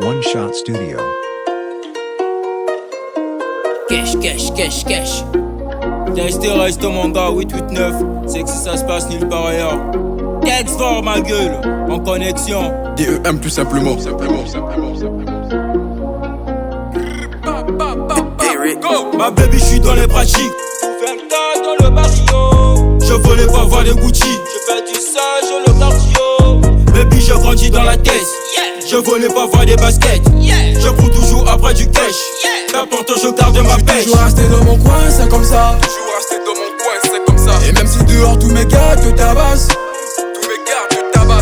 One Shot Studio. Cash. Reste mon gars, 889. C'est que si ça se passe nulle part ailleurs. Texte fort ma gueule, en connexion. DEM tout simplement. Go. Ma baby, j'suis dans les pratiques. 24 dans le barrio. Je voulais pas voir des Gucci. Je fais du sage, le cardio. Baby, je grandis dans la tête. Je voulais pas voir des baskets. Je cours toujours après du cash. Pourtant je garde ma pêche. Toujours resté dans mon coin, c'est comme ça. Et même si dehors tous mes gars te tabassent.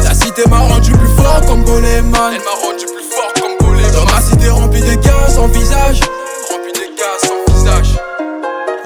La cité m'a rendu plus fort comme Goleman. Elle m'a rendu plus fort comme Goleman. Dans ma cité remplie de gars sans visage.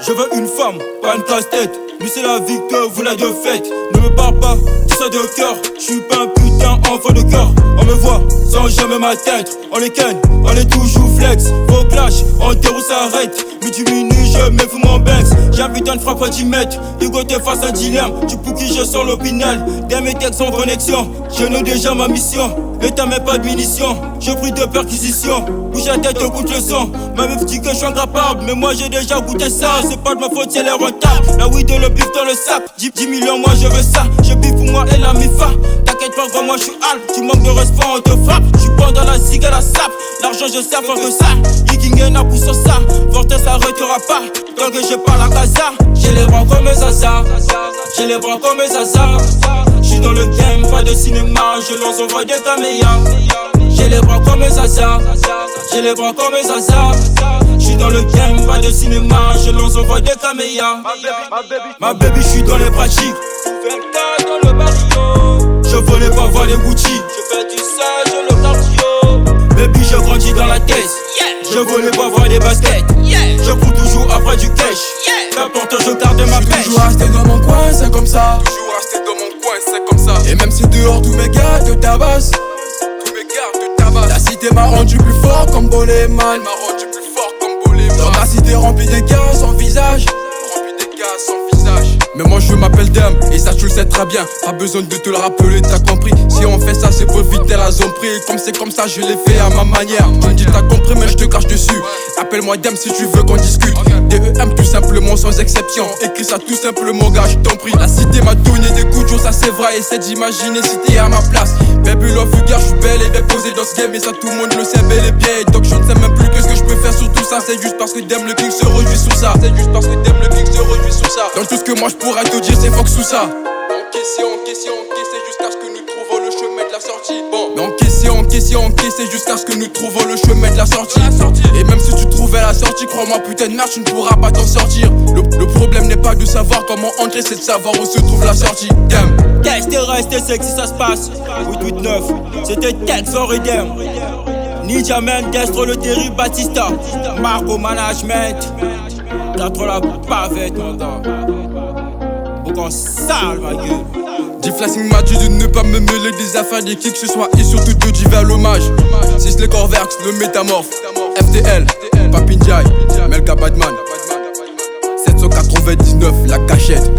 Je veux une femme, pas une casse-tête. Lui c'est la vie que vous la de fête. Ne me parle pas, dis ça de cœur. J'suis pas un putain enfant de cœur. On me voit sans jamais m'atteindre. On les ken, on est toujours flex. Faux clash, on déroule s'arrête. Midi minuit, je me fous mon Benz. J'habite une frappe à 10 mètres. Hugo t'es face à un dilemme. Du coup qui je sors l'opinel. Des mes textes en connexion. Je know déjà ma mission. Et t'as même pas de munitions. Je pris de perquisition. Bouge la tête, goûte le sang. Ma meuf dit que je suis incapable. Mais moi j'ai déjà goûté ça. C'est pas de ma faute, c'est les rentables. La weed et le bif dans le sac. 10 millions, moi je veux ça. Je bif pour moi et la mifa. T'inquiète pas, gros, moi je suis halb. Tu manques de respect, on te frappe. J'suis pas dans la zig et la sape. L'argent, je sers pas que ça. Yikingen a poussé ça. Forte, ça arrêtera pas. Tant que je parle à casa. J'ai les bras comme Zaza. J'ai les bras comme Zaza. J'suis dans le game, pas de cinéma. Je lance, on voit des caméras. J'ai les bras comme Zaza. J'ai les bras comme Zaza. J'suis dans le game, pas de cinéma. Je lance, on voit des caméras. Ma baby, j'suis dans les pratiques. 24 dans le barrio. Je voulais pas voir les Gucci. Je fais du sage, le cardio. Baby, je grandis dans la tête. Je voulais pas voir des baskets. Je cours toujours après du cash. Pourtant je garde ma pêche. Toujours resté dans mon coin, c'est comme ça. Et même si dehors tous mes gars te tabassent. La cité m'a rendu plus fort comme Goleman. Dans ma cité remplie de gars sans visage. Mais moi je m'appelle Dem, et ça tu le sais très bien. Pas besoin de te le rappeler, t'as compris. Si on fait ça c'est pour éviter la zombie. Comme c'est comme ça je l'ai fait à ma manière. Tu me dis t'as compris mais je te crache dessus. Appelle-moi Dem si tu veux qu'on discute. DEM tout simplement sans exception. Écris ça tout simplement gars, je t'en prie. La cité m'a donné des coups de jour, ça c'est vrai. Essaie d'imaginer si t'es à ma place. Baby love you girl, je suis belle et bien posée dans ce game. Et ça tout le monde le sait bel et bien. Et donc je ne sais même plus que ce que je peux faire sur tout ça. C'est juste parce que Dem le king se réjouit sur ça. Dans tout ce que moi je pourrais te dire c'est fuck sous ça. Encaisser jusqu'à ce que nous trouvons le chemin de la sortie. Bon, mais encaisser jusqu'à ce que nous trouvons le chemin de la sortie. Et même si tu trouvais la sortie, crois-moi putain de merde, tu ne pourras pas t'en sortir. Le problème n'est pas de savoir comment entrer, c'est de savoir où se trouve la sortie. Damn. Restez sexy, ça se passe. 889, c'était Tex for Dem. Ninja Man, Destro, le terrible Batista. Marco Management. T'as trop la pavette, mon gars. Faut qu'on sale, ma gueule. D-Flashing m'a dit de ne pas me mêler des affaires des qui que ce soit et surtout de divers l'hommage. 6 les Corverx, le métamorphe. FTL, Papin Jai, Melka Badman. 799, la cachette.